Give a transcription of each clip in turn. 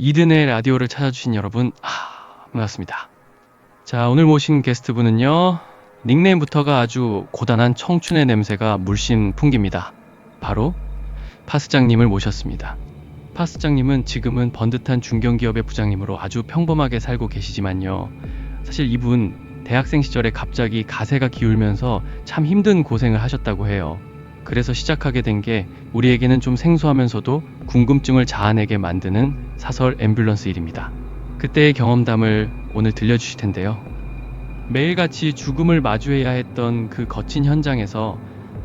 이든의 라디오를 찾아주신 여러분, 반갑습니다. 자, 오늘 모신 게스트분은요, 닉네임부터가 아주 고단한 청춘의 냄새가 물씬 풍깁니다. 바로 파스장님을 모셨습니다. 파스장님은 지금은 번듯한 중견기업의 부장님으로 아주 평범하게 살고 계시지만요, 사실 이분 대학생 시절에 갑자기 가세가 기울면서 참 힘든 고생을 하셨다고 해요. 그래서 시작하게 된 게 우리에게는 좀 생소하면서도 궁금증을 자아내게 만드는 사설 앰뷸런스 일입니다. 그때의 경험담을 오늘 들려주실 텐데요. 매일같이 죽음을 마주해야 했던 그 거친 현장에서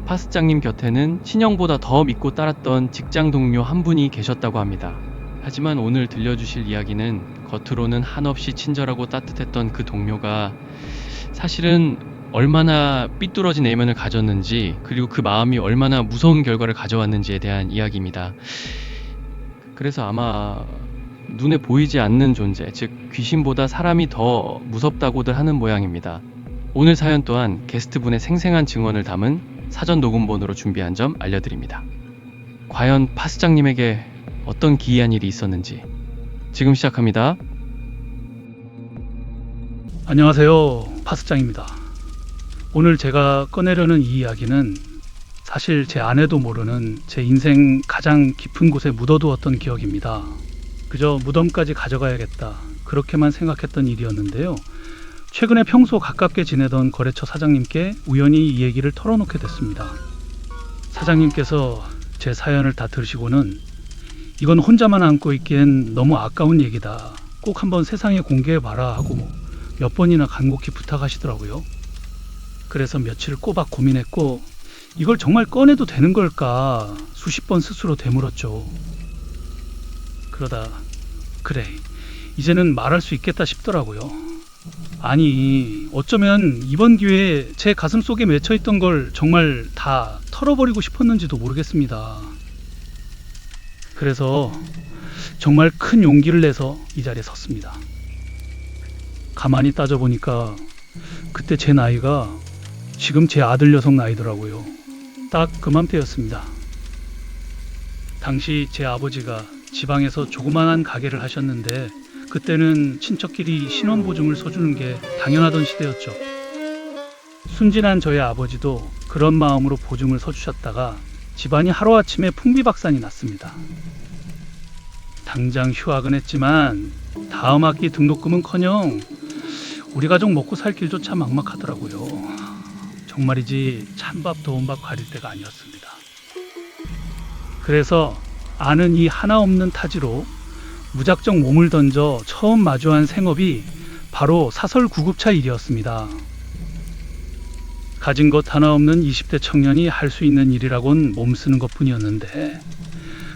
파스장님 곁에는 친형보다 더 믿고 따랐던 직장 동료 한 분이 계셨다고 합니다. 하지만 오늘 들려주실 이야기는 겉으로는 한없이 친절하고 따뜻했던 그 동료가 사실은 얼마나 삐뚤어진 내면을 가졌는지, 그리고 그 마음이 얼마나 무서운 결과를 가져왔는지에 대한 이야기입니다. 그래서 아마 눈에 보이지 않는 존재, 즉 귀신보다 사람이 더 무섭다고들 하는 모양입니다. 오늘 사연 또한 게스트분의 생생한 증언을 담은 사전 녹음본으로 준비한 점 알려드립니다. 과연 파스장님에게 어떤 기이한 일이 있었는지 지금 시작합니다. 안녕하세요, 파스장입니다. 오늘 제가 꺼내려는 이 이야기는 사실 제 아내도 모르는 제 인생 가장 깊은 곳에 묻어두었던 기억입니다. 그저 무덤까지 가져가야겠다, 그렇게만 생각했던 일이었는데요. 최근에 평소 가깝게 지내던 거래처 사장님께 우연히 이 얘기를 털어놓게 됐습니다. 사장님께서 제 사연을 다 들으시고는 이건 혼자만 안고 있기엔 너무 아까운 얘기다, 꼭 한번 세상에 공개해봐라 하고 몇 번이나 간곡히 부탁하시더라고요. 그래서 며칠을 꼬박 고민했고 이걸 정말 꺼내도 되는 걸까 수십 번 스스로 되물었죠. 그러다 그래, 이제는 말할 수 있겠다 싶더라고요. 아니, 어쩌면 이번 기회에 제 가슴 속에 맺혀있던 걸 정말 다 털어버리고 싶었는지도 모르겠습니다. 그래서 정말 큰 용기를 내서 이 자리에 섰습니다. 가만히 따져보니까 그때 제 나이가 지금 제 아들 녀석 나이더라고요. 딱 그맘때였습니다. 당시 제 아버지가 지방에서 조그만한 가게를 하셨는데 그때는 친척끼리 신원보증을 서주는 게 당연하던 시대였죠. 순진한 저희 아버지도 그런 마음으로 보증을 서주셨다가 집안이 하루아침에 풍비박산이 났습니다. 당장 휴학은 했지만 다음 학기 등록금은커녕 우리 가족 먹고 살 길조차 막막하더라고요. 정말이지 찬밥 더운밥 가릴 때가 아니었습니다. 그래서 아는 이 하나 없는 타지로 무작정 몸을 던져 처음 마주한 생업이 바로 사설 구급차 일이었습니다. 가진 것 하나 없는 20대 청년이 할 수 있는 일이라곤 몸쓰는 것뿐이었는데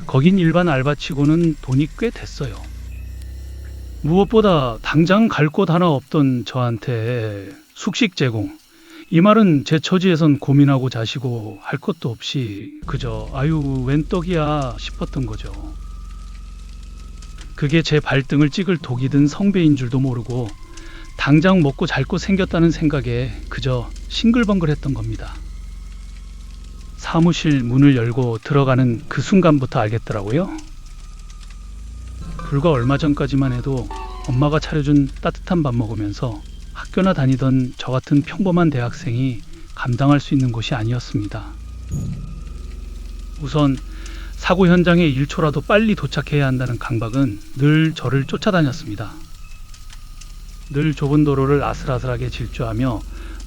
거긴 일반 알바치고는 돈이 꽤 됐어요. 무엇보다 당장 갈 곳 하나 없던 저한테 숙식 제공, 이 말은 제 처지에선 고민하고 자시고 할 것도 없이 그저 아유 웬 떡이야 싶었던 거죠. 그게 제 발등을 찍을 독이든 성배인 줄도 모르고 당장 먹고 잘 곳 생겼다는 생각에 그저 싱글벙글했던 겁니다. 사무실 문을 열고 들어가는 그 순간부터 알겠더라고요. 불과 얼마 전까지만 해도 엄마가 차려준 따뜻한 밥 먹으면서 학교나 다니던 저 같은 평범한 대학생이 감당할 수 있는 곳이 아니었습니다. 우선 사고 현장에 1초라도 빨리 도착해야 한다는 강박은 늘 저를 쫓아다녔습니다. 늘 좁은 도로를 아슬아슬하게 질주하며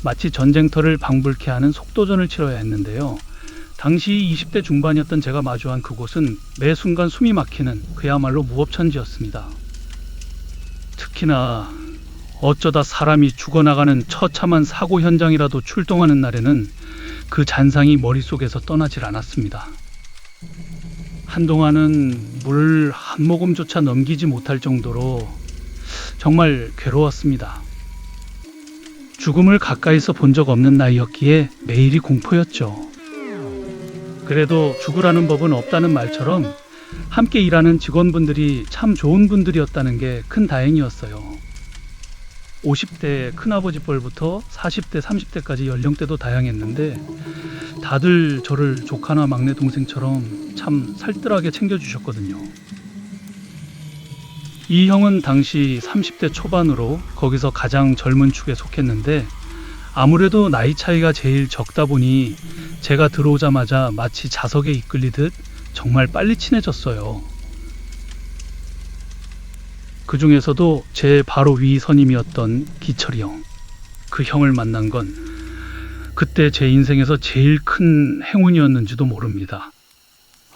마치 전쟁터를 방불케 하는 속도전을 치러야 했는데요. 당시 20대 중반이었던 제가 마주한 그곳은 매 순간 숨이 막히는 그야말로 무법천지였습니다. 특히나 어쩌다 사람이 죽어나가는 처참한 사고 현장이라도 출동하는 날에는 그 잔상이 머릿속에서 떠나질 않았습니다. 한동안은 물 한 모금조차 넘기지 못할 정도로 정말 괴로웠습니다. 죽음을 가까이서 본 적 없는 나이였기에 매일이 공포였죠. 그래도 죽으라는 법은 없다는 말처럼 함께 일하는 직원분들이 참 좋은 분들이었다는 게 큰 다행이었어요. 50대 큰아버지 뻘부터 40대, 30대까지 연령대도 다양했는데 다들 저를 조카나 막내 동생처럼 참 살뜰하게 챙겨주셨거든요. 이 형은 당시 30대 초반으로 거기서 가장 젊은 축에 속했는데 아무래도 나이 차이가 제일 적다 보니 제가 들어오자마자 마치 자석에 이끌리듯 정말 빨리 친해졌어요. 그 중에서도 제 바로 위 선임이었던 기철이 형. 그 형을 만난 건 그때 제 인생에서 제일 큰 행운이었는지도 모릅니다.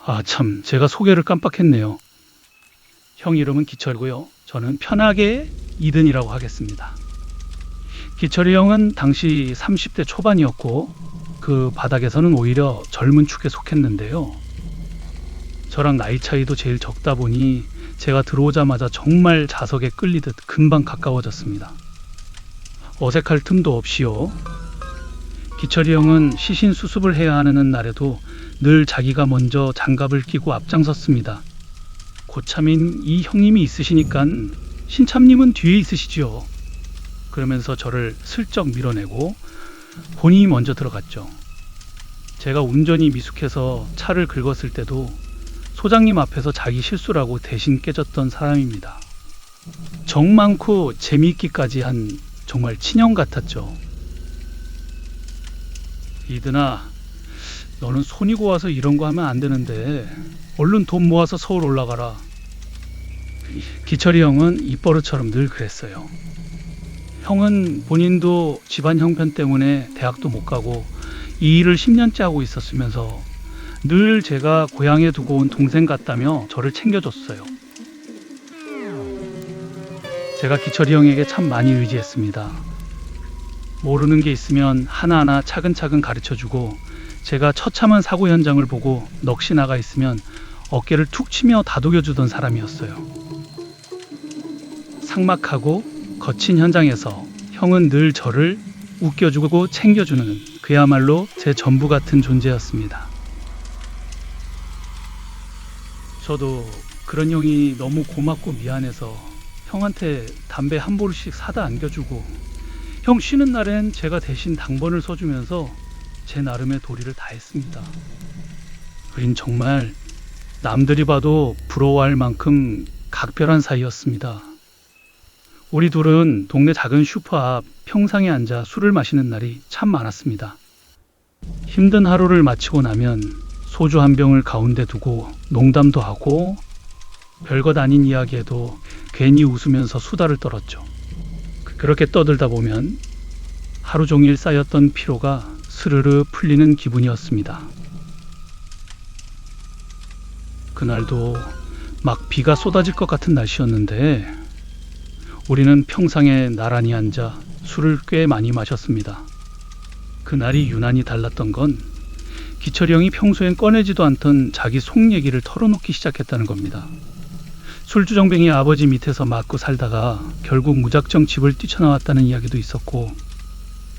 아, 참, 제가 소개를 깜빡했네요. 형 이름은 기철고요. 저는 편하게 이든이라고 하겠습니다. 기철이 형은 당시 30대 초반이었고 그 바닥에서는 오히려 젊은 축에 속했는데요. 저랑 나이 차이도 제일 적다 보니 제가 들어오자마자 정말 자석에 끌리듯 금방 가까워졌습니다. 어색할 틈도 없이요. 기철이 형은 시신 수습을 해야 하는 날에도 늘 자기가 먼저 장갑을 끼고 앞장섰습니다. 고참인 이 형님이 있으시니까 신참님은 뒤에 있으시지요. 그러면서 저를 슬쩍 밀어내고 본인이 먼저 들어갔죠. 제가 운전이 미숙해서 차를 긁었을 때도 소장님 앞에서 자기 실수라고 대신 깨졌던 사람입니다. 정 많고 재미있기까지 한 정말 친형 같았죠. 이든아, 너는 손이 고와서 이런 거 하면 안 되는데 얼른 돈 모아서 서울 올라가라. 기철이 형은 입버릇처럼 늘 그랬어요. 형은 본인도 집안 형편 때문에 대학도 못 가고 이 일을 10년째 하고 있었으면서 늘 제가 고향에 두고 온 동생 같다며 저를 챙겨줬어요. 제가 기철이 형에게 참 많이 의지했습니다. 모르는 게 있으면 하나하나 차근차근 가르쳐주고 제가 처참한 사고 현장을 보고 넋이 나가 있으면 어깨를 툭 치며 다독여주던 사람이었어요. 삭막하고 거친 현장에서 형은 늘 저를 웃겨주고 챙겨주는 그야말로 제 전부 같은 존재였습니다. 저도 그런 형이 너무 고맙고 미안해서 형한테 담배 한 보루씩 사다 안겨주고 형 쉬는 날엔 제가 대신 당번을 써주면서 제 나름의 도리를 다 했습니다. 우린 정말 남들이 봐도 부러워할 만큼 각별한 사이였습니다. 우리 둘은 동네 작은 슈퍼 앞 평상에 앉아 술을 마시는 날이 참 많았습니다. 힘든 하루를 마치고 나면 소주 한 병을 가운데 두고 농담도 하고 별것 아닌 이야기에도 괜히 웃으면서 수다를 떨었죠. 그렇게 떠들다 보면 하루 종일 쌓였던 피로가 스르르 풀리는 기분이었습니다. 그날도 막 비가 쏟아질 것 같은 날씨였는데 우리는 평상에 나란히 앉아 술을 꽤 많이 마셨습니다. 그날이 유난히 달랐던 건 기철이 형이 평소엔 꺼내지도 않던 자기 속 얘기를 털어놓기 시작했다는 겁니다. 술주정뱅이 아버지 밑에서 맞고 살다가 결국 무작정 집을 뛰쳐나왔다는 이야기도 있었고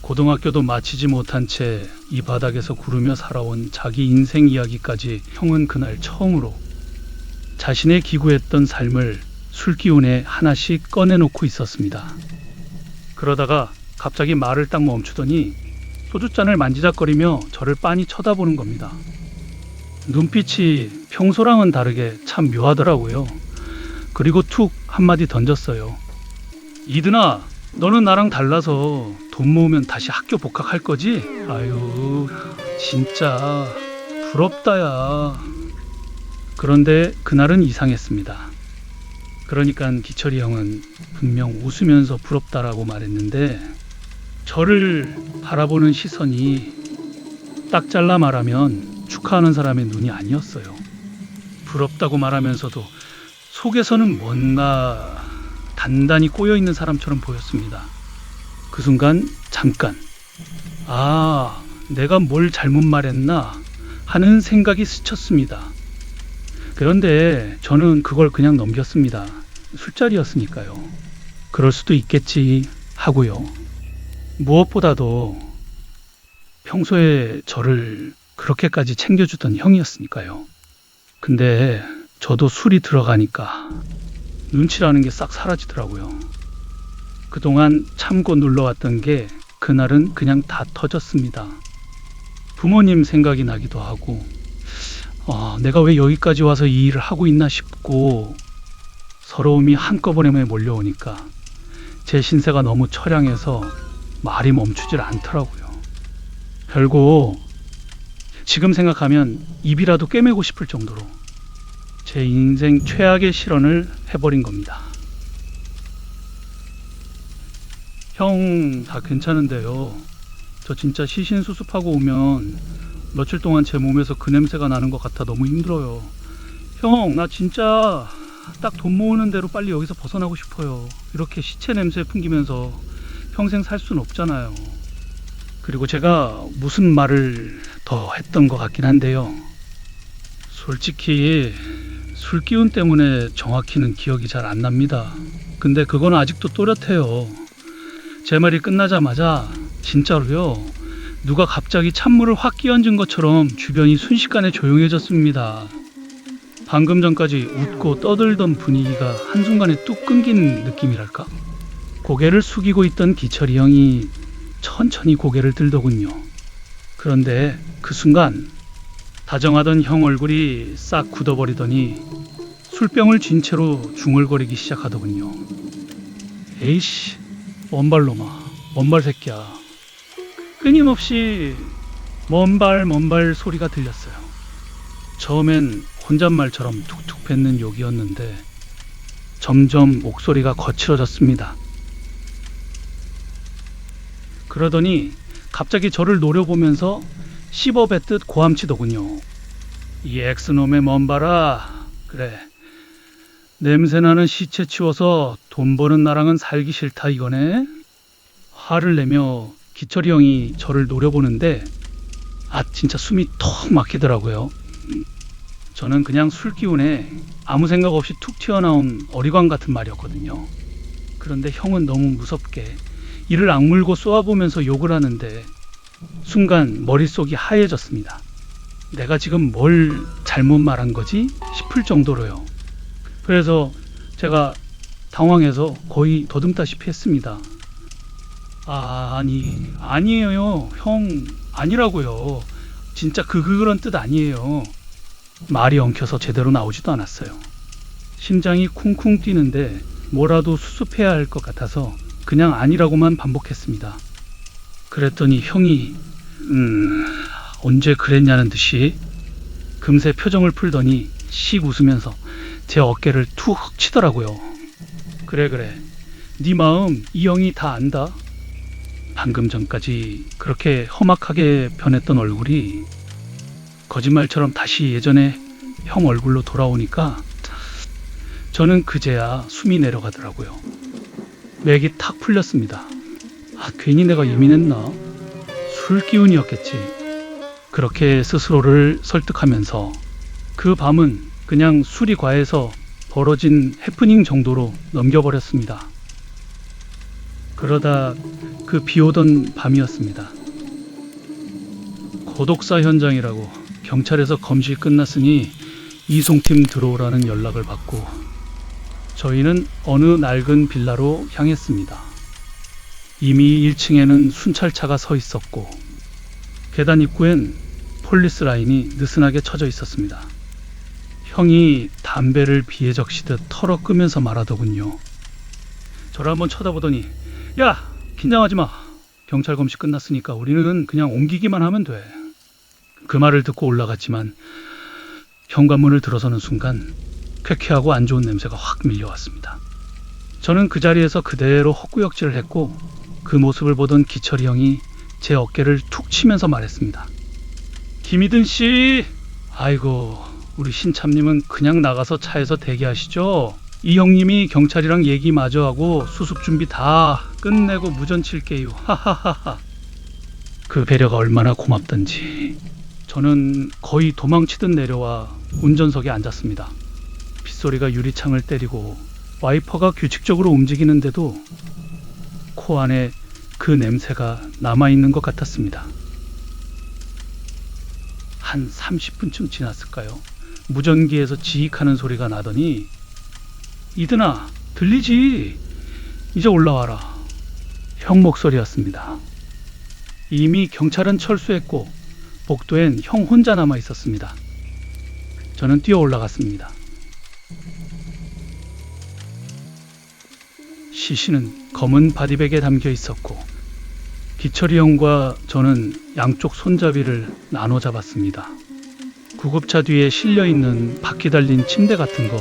고등학교도 마치지 못한 채 이 바닥에서 구르며 살아온 자기 인생 이야기까지 형은 그날 처음으로 자신의 기구했던 삶을 술기운에 하나씩 꺼내놓고 있었습니다. 그러다가 갑자기 말을 딱 멈추더니 소주잔을 만지작거리며 저를 빤히 쳐다보는 겁니다. 눈빛이 평소랑은 다르게 참 묘하더라고요. 그리고 툭 한마디 던졌어요. 이든아, 너는 나랑 달라서 돈 모으면 다시 학교 복학할 거지? 아유, 진짜 부럽다야. 그런데 그날은 이상했습니다. 그러니까 기철이 형은 분명 웃으면서 부럽다라고 말했는데 저를 바라보는 시선이 딱 잘라 말하면 축하하는 사람의 눈이 아니었어요. 부럽다고 말하면서도 속에서는 뭔가 단단히 꼬여있는 사람처럼 보였습니다. 그 순간 잠깐 내가 뭘 잘못 말했나 하는 생각이 스쳤습니다. 그런데 저는 그걸 그냥 넘겼습니다. 술자리였으니까요. 그럴 수도 있겠지 하고요. 무엇보다도 평소에 저를 그렇게까지 챙겨주던 형이었으니까요. 근데 저도 술이 들어가니까 눈치라는 게 싹 사라지더라고요. 그동안 참고 눌러왔던 게 그날은 그냥 다 터졌습니다. 부모님 생각이 나기도 하고 내가 왜 여기까지 와서 이 일을 하고 있나 싶고 서러움이 한꺼번에 몰려오니까 제 신세가 너무 처량해서 말이 멈추질 않더라고요. 결국 지금 생각하면 입이라도 꿰매고 싶을 정도로 제 인생 최악의 실언을 해버린 겁니다. 형, 다 괜찮은데요. 저 진짜 시신수습하고 오면 며칠 동안 제 몸에서 그 냄새가 나는 것 같아 너무 힘들어요. 형, 나 진짜 딱 돈 모으는 대로 빨리 여기서 벗어나고 싶어요. 이렇게 시체 냄새 풍기면서 평생 살 수는 없잖아요. 그리고 제가 무슨 말을 더 했던 것 같긴 한데요. 솔직히 술 기운 때문에 정확히는 기억이 잘 안 납니다. 근데 그건 아직도 또렷해요. 제 말이 끝나자마자 진짜로요, 누가 갑자기 찬물을 확 끼얹은 것처럼 주변이 순식간에 조용해졌습니다. 방금 전까지 웃고 떠들던 분위기가 한순간에 뚝 끊긴 느낌이랄까? 고개를 숙이고 있던 기철이 형이 천천히 고개를 들더군요. 그런데 그 순간 다정하던 형 얼굴이 싹 굳어버리더니 술병을 쥔 채로 중얼거리기 시작하더군요. 에이씨, 먼발놈아, 먼발 새끼야. 끊임없이 먼발 소리가 들렸어요. 처음엔 혼잣말처럼 툭툭 뱉는 욕이었는데 점점 목소리가 거칠어졌습니다. 그러더니 갑자기 저를 노려보면서 씹어뱉듯 고함치더군요. 이 엑스놈의 먼발아, 그래, 냄새나는 시체 치워서 돈 버는 나랑은 살기 싫다 이거네? 화를 내며 기철이 형이 저를 노려보는데 진짜 숨이 턱 막히더라고요. 저는 그냥 술 기운에 아무 생각 없이 툭 튀어나온 어리광 같은 말이었거든요. 그런데 형은 너무 무섭게 이를 악물고 쏘아보면서 욕을 하는데 순간 머릿속이 하얘졌습니다. 내가 지금 뭘 잘못 말한 거지 싶을 정도로요. 그래서 제가 당황해서 거의 더듬다시피 했습니다. 아니에요. 형, 아니라고요. 진짜 그런 뜻 아니에요. 말이 엉켜서 제대로 나오지도 않았어요. 심장이 쿵쿵 뛰는데 뭐라도 수습해야 할 것 같아서 그냥 아니라고만 반복했습니다. 그랬더니 형이 언제 그랬냐는 듯이 금세 표정을 풀더니 씩 웃으면서 제 어깨를 툭 치더라고요. 그래, 네 마음 이 형이 다 안다. 방금 전까지 그렇게 험악하게 변했던 얼굴이 거짓말처럼 다시 예전에 형 얼굴로 돌아오니까 저는 그제야 숨이 내려가더라고요. 맥이 탁 풀렸습니다. 괜히 내가 예민했나? 술 기운이었겠지. 그렇게 스스로를 설득하면서 그 밤은 그냥 술이 과해서 벌어진 해프닝 정도로 넘겨버렸습니다. 그러다 그 비오던 밤이었습니다. 고독사 현장이라고 경찰에서 검시 끝났으니 이송팀 들어오라는 연락을 받고 저희는 어느 낡은 빌라로 향했습니다. 이미 1층에는 순찰차가 서 있었고 계단 입구엔 폴리스 라인이 느슨하게 쳐져 있었습니다. 형이 담배를 비에 적시듯 털어 끄면서 말하더군요. 저를 한번 쳐다보더니 야, 긴장하지 마. 경찰 검시 끝났으니까 우리는 그냥 옮기기만 하면 돼. 그 말을 듣고 올라갔지만 현관문을 들어서는 순간 쾌쾌하고 안 좋은 냄새가 확 밀려왔습니다. 저는 그 자리에서 그대로 헛구역질을 했고 그 모습을 보던 기철이 형이 제 어깨를 툭 치면서 말했습니다. 김희든 씨, 아이고 우리 신참님은 그냥 나가서 차에서 대기하시죠. 이 형님이 경찰이랑 얘기 마저 하고 수습 준비 다 끝내고 무전 칠게요. 하하하하. 그 배려가 얼마나 고맙던지. 저는 거의 도망치듯 내려와 운전석에 앉았습니다. 빗소리가 유리창을 때리고 와이퍼가 규칙적으로 움직이는데도 코 안에 그 냄새가 남아있는 것 같았습니다. 한 30분쯤 지났을까요? 무전기에서 지익하는 소리가 나더니 이든아, 들리지? 이제 올라와라. 형 목소리였습니다. 이미 경찰은 철수했고 복도엔 형 혼자 남아 있었습니다. 저는 뛰어 올라갔습니다. 시신은 검은 바디백에 담겨 있었고 기철이 형과 저는 양쪽 손잡이를 나눠 잡았습니다. 구급차 뒤에 실려 있는 바퀴 달린 침대 같은 거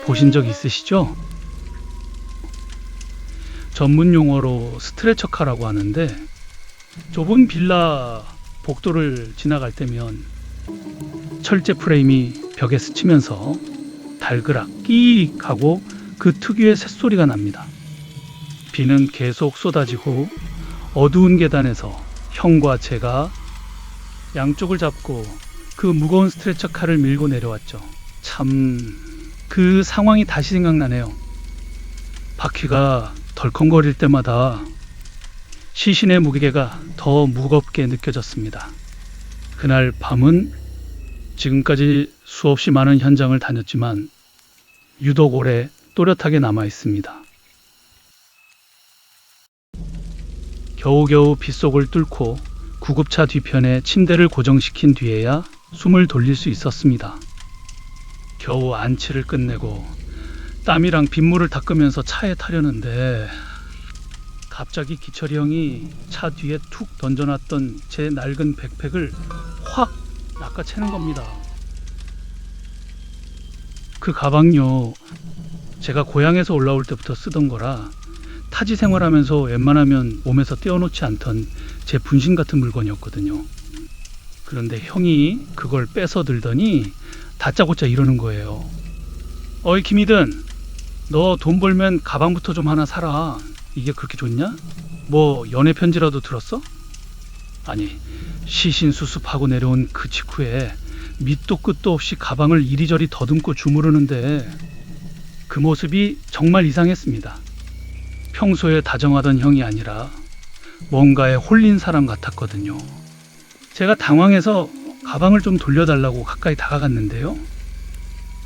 보신 적 있으시죠? 전문 용어로 스트레처카라고 하는데 좁은 빌라 복도를 지나갈 때면 철제 프레임이 벽에 스치면서 달그락 끼익 하고 그 특유의 쇳소리가 납니다. 비는 계속 쏟아지고 어두운 계단에서 형과 제가 양쪽을 잡고 그 무거운 스트레처 칼을 밀고 내려왔죠. 참, 그 상황이 다시 생각나네요. 바퀴가 덜컹거릴 때마다 시신의 무게가 더 무겁게 느껴졌습니다. 그날 밤은 지금까지 수없이 많은 현장을 다녔지만 유독 오래 또렷하게 남아 있습니다. 겨우겨우 빗속을 뚫고 구급차 뒤편에 침대를 고정시킨 뒤에야 숨을 돌릴 수 있었습니다. 겨우 안치를 끝내고 땀이랑 빗물을 닦으면서 차에 타려는데 갑자기 기철이 형이 차 뒤에 툭 던져놨던 제 낡은 백팩을 확 낚아채는 겁니다. 그 가방요, 제가 고향에서 올라올 때부터 쓰던 거라 타지 생활하면서 웬만하면 몸에서 떼어놓지 않던 제 분신 같은 물건이었거든요. 그런데 형이 그걸 뺏어 들더니 다짜고짜 이러는 거예요. 어이 김이든, 너 돈 벌면 가방부터 좀 하나 사라. 이게 그렇게 좋냐? 뭐 연애 편지라도 들었어? 아니, 시신 수습하고 내려온 그 직후에 밑도 끝도 없이 가방을 이리저리 더듬고 주무르는데 그 모습이 정말 이상했습니다. 평소에 다정하던 형이 아니라 뭔가에 홀린 사람 같았거든요. 제가 당황해서 가방을 좀 돌려달라고 가까이 다가갔는데요.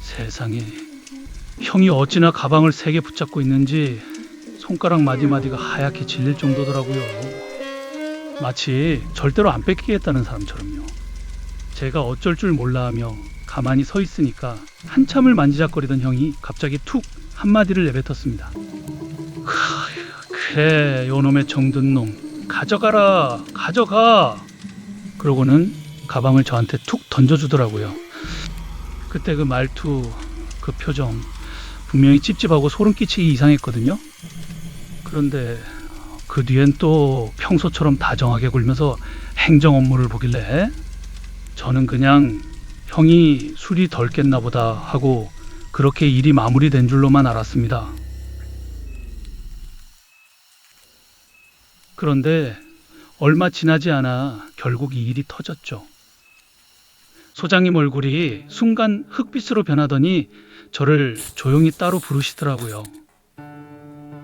세상에, 형이 어찌나 가방을 세게 붙잡고 있는지 손가락 마디마디가 하얗게 질릴 정도더라고요. 마치 절대로 안 뺏기겠다는 사람처럼요. 제가 어쩔 줄 몰라 하며 가만히 서 있으니까 한참을 만지작거리던 형이 갑자기 툭 한마디를 내뱉었습니다. 그래, 요놈의 정든 놈, 가져가라, 가져가. 그러고는 가방을 저한테 툭 던져주더라고요. 그때 그 말투, 그 표정, 분명히 찝찝하고 소름 끼치기 이상했거든요. 그런데 그 뒤엔 또 평소처럼 다정하게 굴면서 행정 업무를 보길래 저는 그냥 형이 술이 덜 깼나 보다 하고 그렇게 일이 마무리된 줄로만 알았습니다. 그런데 얼마 지나지 않아 결국 이 일이 터졌죠. 소장님 얼굴이 순간 흑빛으로 변하더니 저를 조용히 따로 부르시더라고요.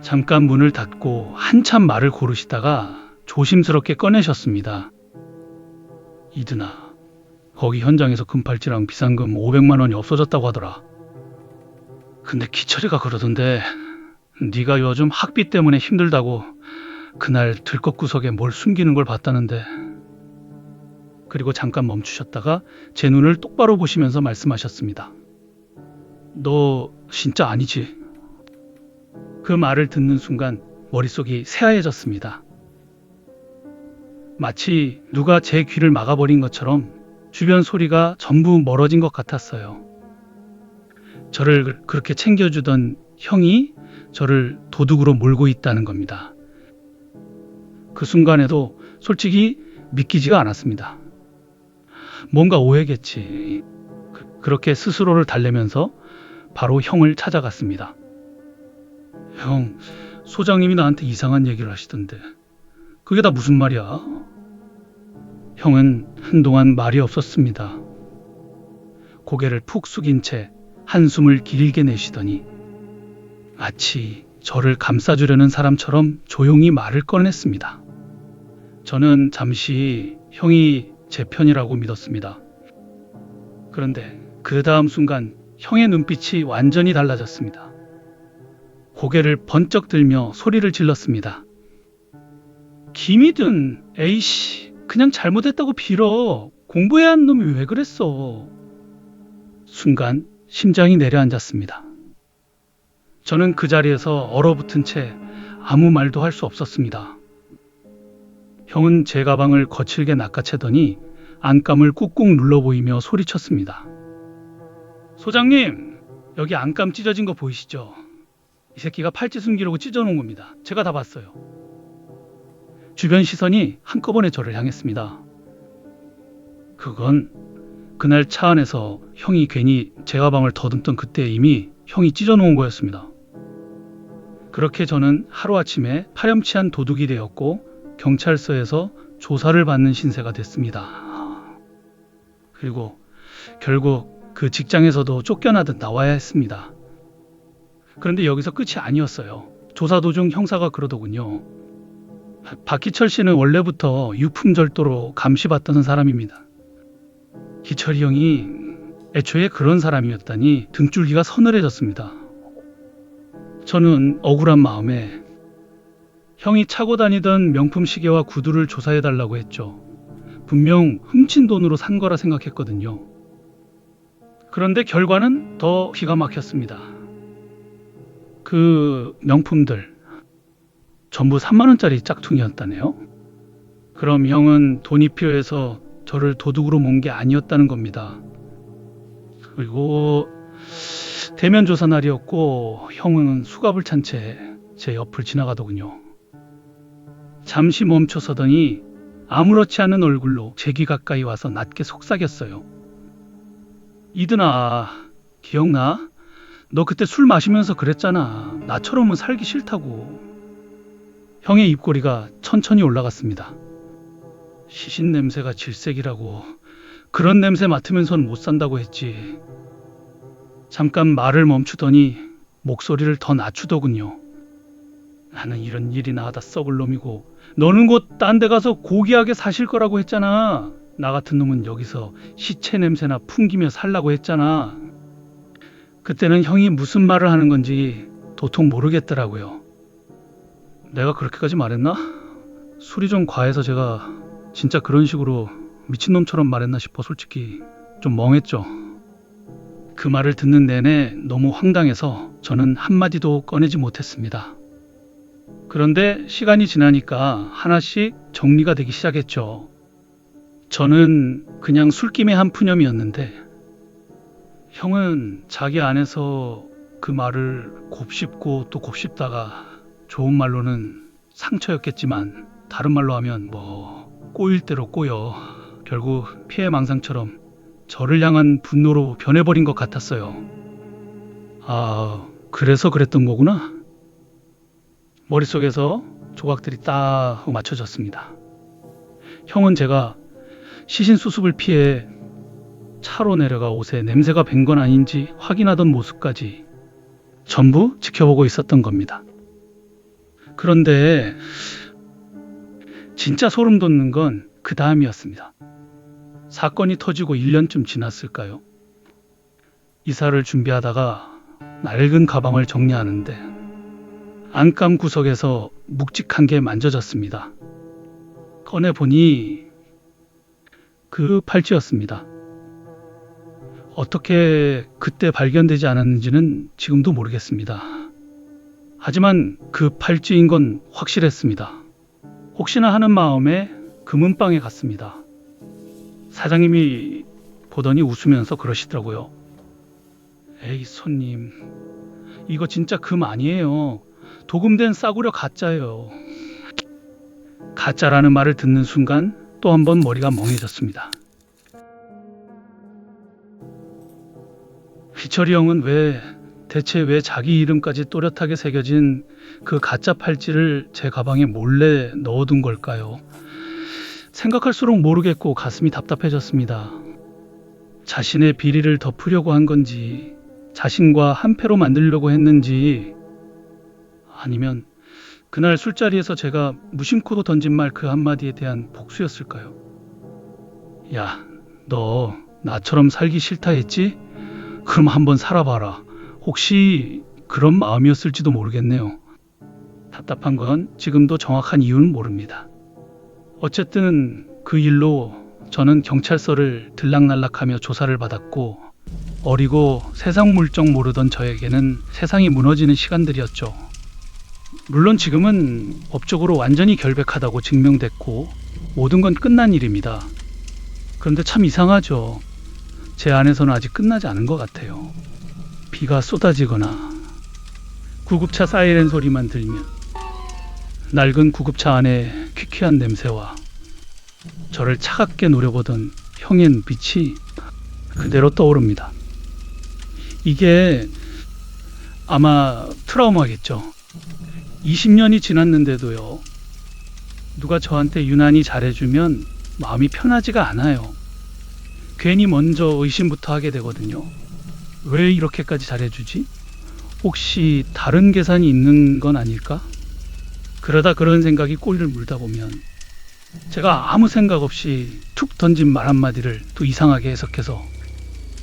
잠깐 문을 닫고 한참 말을 고르시다가 조심스럽게 꺼내셨습니다. 이드나, 거기 현장에서 금팔찌랑 비상금 500만 원이 없어졌다고 하더라. 근데 기철이가 그러던데 네가 요즘 학비 때문에 힘들다고 그날 들것구석에 뭘 숨기는 걸 봤다는데. 그리고 잠깐 멈추셨다가 제 눈을 똑바로 보시면서 말씀하셨습니다. 너 진짜 아니지? 그 말을 듣는 순간 머릿속이 새하얘졌습니다. 마치 누가 제 귀를 막아버린 것처럼 주변 소리가 전부 멀어진 것 같았어요. 저를 그렇게 챙겨주던 형이 저를 도둑으로 몰고 있다는 겁니다. 그 순간에도 솔직히 믿기지가 않았습니다. 뭔가 오해겠지. 그렇게 스스로를 달래면서 바로 형을 찾아갔습니다. 형, 소장님이 나한테 이상한 얘기를 하시던데 그게 다 무슨 말이야? 형은 한동안 말이 없었습니다. 고개를 푹 숙인 채 한숨을 길게 내쉬더니 마치 저를 감싸주려는 사람처럼 조용히 말을 꺼냈습니다. 저는 잠시 형이 제 편이라고 믿었습니다. 그런데 그 다음 순간 형의 눈빛이 완전히 달라졌습니다. 고개를 번쩍 들며 소리를 질렀습니다. 김이든, 에이씨, 그냥 잘못했다고 빌어. 공부해야 하는 놈이 왜 그랬어? 순간 심장이 내려앉았습니다. 저는 그 자리에서 얼어붙은 채 아무 말도 할 수 없었습니다. 형은 제 가방을 거칠게 낚아채더니 안감을 꾹꾹 눌러 보이며 소리쳤습니다. 소장님, 여기 안감 찢어진 거 보이시죠? 이 새끼가 팔찌 숨기려고 찢어놓은 겁니다. 제가 다 봤어요. 주변 시선이 한꺼번에 저를 향했습니다. 그건 그날 차 안에서 형이 괜히 제 가방을 더듬던 그때 이미 형이 찢어놓은 거였습니다. 그렇게 저는 하루아침에 파렴치한 도둑이 되었고 경찰서에서 조사를 받는 신세가 됐습니다. 그리고 결국 그 직장에서도 쫓겨나듯 나와야 했습니다. 그런데 여기서 끝이 아니었어요. 조사 도중 형사가 그러더군요. 박희철 씨는 원래부터 유품절도로 감시받던 사람입니다. 희철이 형이 애초에 그런 사람이었다니 등줄기가 서늘해졌습니다. 저는 억울한 마음에 형이 차고 다니던 명품 시계와 구두를 조사해달라고 했죠. 분명 훔친 돈으로 산 거라 생각했거든요. 그런데 결과는 더 기가 막혔습니다. 그 명품들 전부 3만 원짜리 짝퉁이었다네요. 그럼 형은 돈이 필요해서 저를 도둑으로 몬 게 아니었다는 겁니다. 그리고 대면 조사 날이었고 형은 수갑을 찬 채 제 옆을 지나가더군요. 잠시 멈춰 서더니 아무렇지 않은 얼굴로 제 귀 가까이 와서 낮게 속삭였어요. 이든아, 기억나? 너 그때 술 마시면서 그랬잖아. 나처럼은 살기 싫다고. 형의 입꼬리가 천천히 올라갔습니다. 시신 냄새가 질색이라고. 그런 냄새 맡으면선 못 산다고 했지. 잠깐 말을 멈추더니 목소리를 더 낮추더군요. 나는 이런 일이나 하다 썩을 놈이고 너는 곧 딴 데 가서 고귀하게 사실 거라고 했잖아. 나 같은 놈은 여기서 시체 냄새나 풍기며 살라고 했잖아. 그때는 형이 무슨 말을 하는 건지 도통 모르겠더라고요. 내가 그렇게까지 말했나? 술이 좀 과해서 제가 진짜 그런 식으로 미친놈처럼 말했나 싶어 솔직히 좀 멍했죠. 그 말을 듣는 내내 너무 황당해서 저는 한마디도 꺼내지 못했습니다. 그런데 시간이 지나니까 하나씩 정리가 되기 시작했죠. 저는 그냥 술김의 한 푸념이었는데 형은 자기 안에서 그 말을 곱씹고 또 곱씹다가 좋은 말로는 상처였겠지만 다른 말로 하면 꼬일 대로 꼬여 결국 피해망상처럼 저를 향한 분노로 변해버린 것 같았어요. 아, 그래서 그랬던 거구나. 머릿속에서 조각들이 딱 맞춰졌습니다. 형은 제가 시신 수습을 피해 차로 내려가 옷에 냄새가 밴 건 아닌지 확인하던 모습까지 전부 지켜보고 있었던 겁니다. 그런데 진짜 소름 돋는 건 그 다음이었습니다. 사건이 터지고 1년쯤 지났을까요? 이사를 준비하다가 낡은 가방을 정리하는데 안감 구석에서 묵직한 게 만져졌습니다. 꺼내보니 그 팔찌였습니다. 어떻게 그때 발견되지 않았는지는 지금도 모르겠습니다. 하지만 그 팔찌인 건 확실했습니다. 혹시나 하는 마음에 금은방에 갔습니다. 사장님이 보더니 웃으면서 그러시더라고요. 에이 손님, 이거 진짜 금 아니에요. 도금된 싸구려 가짜예요. 가짜라는 말을 듣는 순간 또 한 번 머리가 멍해졌습니다. 희철이 형은 대체 왜 자기 이름까지 또렷하게 새겨진 그 가짜 팔찌를 제 가방에 몰래 넣어둔 걸까요? 생각할수록 모르겠고 가슴이 답답해졌습니다. 자신의 비리를 덮으려고 한 건지, 자신과 한패로 만들려고 했는지, 아니면 그날 술자리에서 제가 무심코도 던진 말 그 한마디에 대한 복수였을까요? 야, 너 나처럼 살기 싫다 했지? 그럼 한번 살아봐라. 혹시 그런 마음이었을지도 모르겠네요. 답답한 건 지금도 정확한 이유는 모릅니다. 어쨌든 그 일로 저는 경찰서를 들락날락하며 조사를 받았고 어리고 세상 물정 모르던 저에게는 세상이 무너지는 시간들이었죠. 물론 지금은 법적으로 완전히 결백하다고 증명됐고 모든 건 끝난 일입니다. 그런데 참 이상하죠. 제 안에서는 아직 끝나지 않은 것 같아요. 비가 쏟아지거나 구급차 사이렌 소리만 들면 낡은 구급차 안에 퀴퀴한 냄새와 저를 차갑게 노려보던 형의 눈빛이 그대로 떠오릅니다. 이게 아마 트라우마겠죠. 20년이 지났는데도요. 누가 저한테 유난히 잘해주면 마음이 편하지가 않아요. 괜히 먼저 의심부터 하게 되거든요. 왜 이렇게까지 잘해주지? 혹시 다른 계산이 있는 건 아닐까? 그러다 그런 생각이 꼬리를 물다 보면 제가 아무 생각 없이 툭 던진 말 한마디를 또 이상하게 해석해서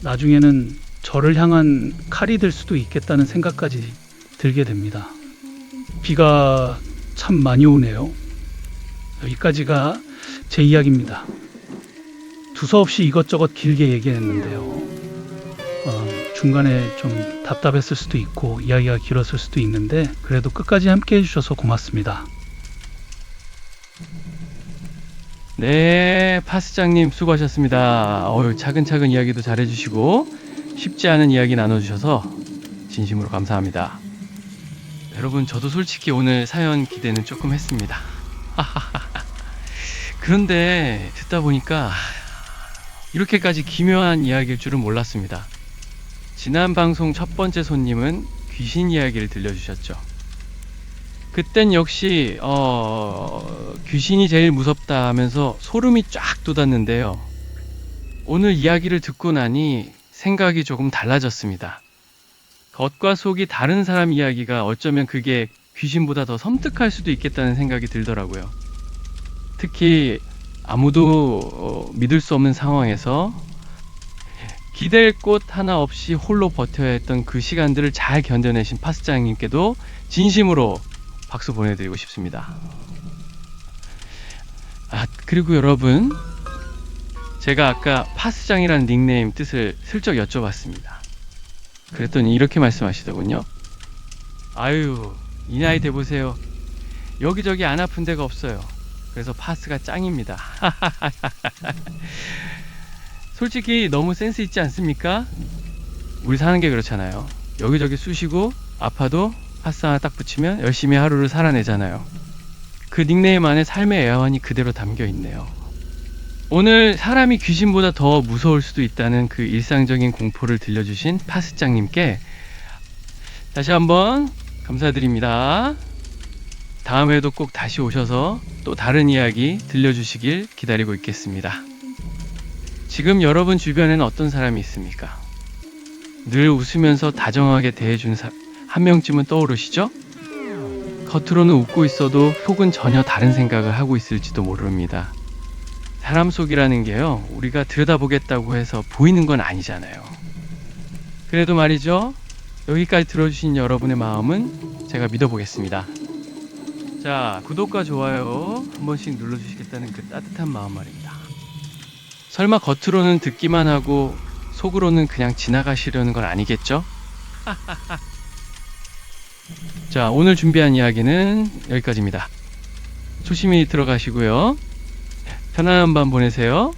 나중에는 저를 향한 칼이 될 수도 있겠다는 생각까지 들게 됩니다. 비가 참 많이 오네요. 여기까지가 제 이야기입니다. 두서없이 이것저것 길게 얘기했는데요. 중간에 좀 답답했을 수도 있고 이야기가 길었을 수도 있는데 그래도 끝까지 함께 해주셔서 고맙습니다. 네, 파스장님 수고하셨습니다. 차근차근 이야기도 잘해주시고 쉽지 않은 이야기 나눠주셔서 진심으로 감사합니다. 여러분, 저도 솔직히 오늘 사연 기대는 조금 했습니다. 그런데 듣다 보니까 이렇게까지 기묘한 이야기일 줄은 몰랐습니다. 지난 방송 첫 번째 손님은 귀신 이야기를 들려주셨죠. 그땐 역시 귀신이 제일 무섭다 하면서 소름이 쫙 돋았는데요. 오늘 이야기를 듣고 나니 생각이 조금 달라졌습니다. 겉과 속이 다른 사람 이야기가 어쩌면 그게 귀신보다 더 섬뜩할 수도 있겠다는 생각이 들더라고요. 특히 아무도 믿을 수 없는 상황에서 기댈 곳 하나 없이 홀로 버텨야 했던 그 시간들을 잘 견뎌내신 파스장님께도 진심으로 박수 보내드리고 싶습니다. 그리고 여러분, 제가 아까 파스장이라는 닉네임 뜻을 슬쩍 여쭤봤습니다. 그랬더니 이렇게 말씀하시더군요. 아유, 이 나이 돼보세요. 여기저기 안 아픈 데가 없어요. 그래서 파스가 짱입니다. 솔직히 너무 센스 있지 않습니까? 우리 사는 게 그렇잖아요. 여기저기 쑤시고 아파도 파스 하나 딱 붙이면 열심히 하루를 살아내잖아요. 그 닉네임 안에 삶의 애환이 그대로 담겨 있네요. 오늘 사람이 귀신보다 더 무서울 수도 있다는 그 일상적인 공포를 들려주신 파스장님께 다시 한번 감사드립니다. 다음에도 꼭 다시 오셔서 또 다른 이야기 들려주시길 기다리고 있겠습니다. 지금 여러분 주변에는 어떤 사람이 있습니까? 늘 웃으면서 다정하게 대해준 한 명쯤은 떠오르시죠? 겉으로는 웃고 있어도 속은 전혀 다른 생각을 하고 있을지도 모릅니다. 사람 속이라는 게요, 우리가 들여다보겠다고 해서 보이는 건 아니잖아요. 그래도 말이죠, 여기까지 들어주신 여러분의 마음은 제가 믿어보겠습니다. 자, 구독과 좋아요 한 번씩 눌러주시겠다는 그 따뜻한 마음 말입니다. 설마 겉으로는 듣기만 하고 속으로는 그냥 지나가시려는 건 아니겠죠? 자, 오늘 준비한 이야기는 여기까지입니다. 조심히 들어가시고요. 편안한 밤 보내세요.